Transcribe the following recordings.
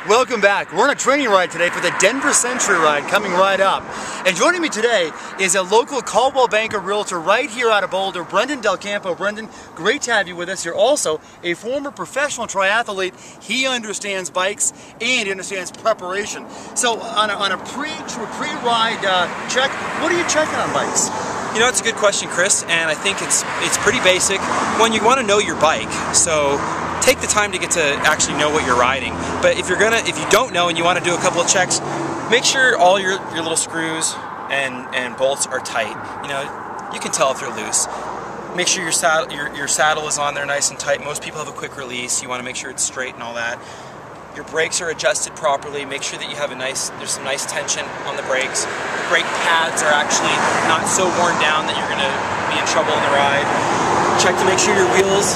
Welcome back. We're on a training ride today for the Denver Century Ride coming right up. And joining me today is a local Coldwell Banker realtor right here out of Boulder, Brendan Del Campo. Brendan, great to have you with us. You're also a former professional triathlete. He understands bikes and he understands preparation. So on a pre-ride check, what are you checking on bikes? You know, it's a good question, Chris, and I think it's pretty basic. One, you want to know your bike, so take the time to get to actually know what you're riding. But if you don't know and you want to do a couple of checks, make sure all your little screws and bolts are tight. You know, you can tell if they're loose. Make sure your saddle is on there nice and tight. Most people have a quick release. You want to make sure it's straight and all that. Your brakes are adjusted properly. Make sure that you have there's some nice tension on the brakes. The brake pads are actually not so worn down that you're going to be in trouble in the ride. Check to make sure your wheels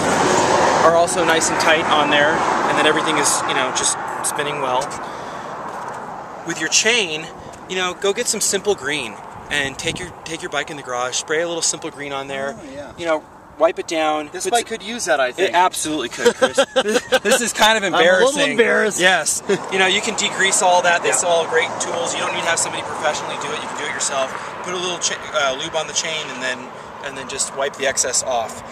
are also nice and tight on there, and then everything is, you know, just spinning well. With your chain, you know, go get some Simple Green and take your bike in the garage, spray a little Simple Green on there. Oh, yeah. You know, wipe it down. This bike could use that, I think. It absolutely could, Chris. This is kind of embarrassing. I'm a little embarrassed. Yes. You know, you can degrease all that. They sell all great tools. You don't need to have somebody professionally do it. You can do it yourself. Put a little lube on the chain and then just wipe the excess off.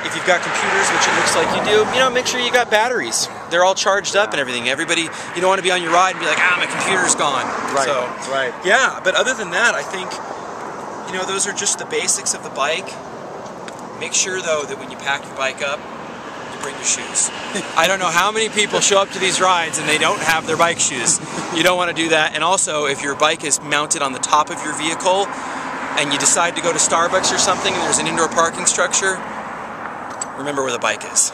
If you've got computers, which it looks like you do, you know, make sure you got batteries. They're all charged up and everything. Everybody, you don't want to be on your ride and be like, my computer's gone. Right. So, right. Yeah, but other than that, I think, you know, those are just the basics of the bike. Make sure, though, that when you pack your bike up, you bring your shoes. I don't know how many people show up to these rides and they don't have their bike shoes. You don't want to do that. And also, if your bike is mounted on the top of your vehicle and you decide to go to Starbucks or something and there's an indoor parking structure, remember where the bike is.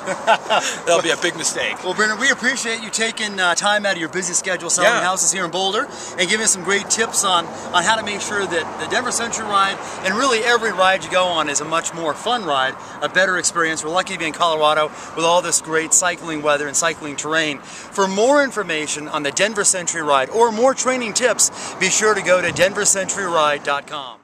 That'll be a big mistake. Well, Brendan, we appreciate you taking time out of your busy schedule selling houses here in Boulder and giving us some great tips on how to make sure that the Denver Century Ride and really every ride you go on is a much more fun ride, a better experience. We're lucky to be in Colorado with all this great cycling weather and cycling terrain. For more information on the Denver Century Ride or more training tips, be sure to go to denvercenturyride.com.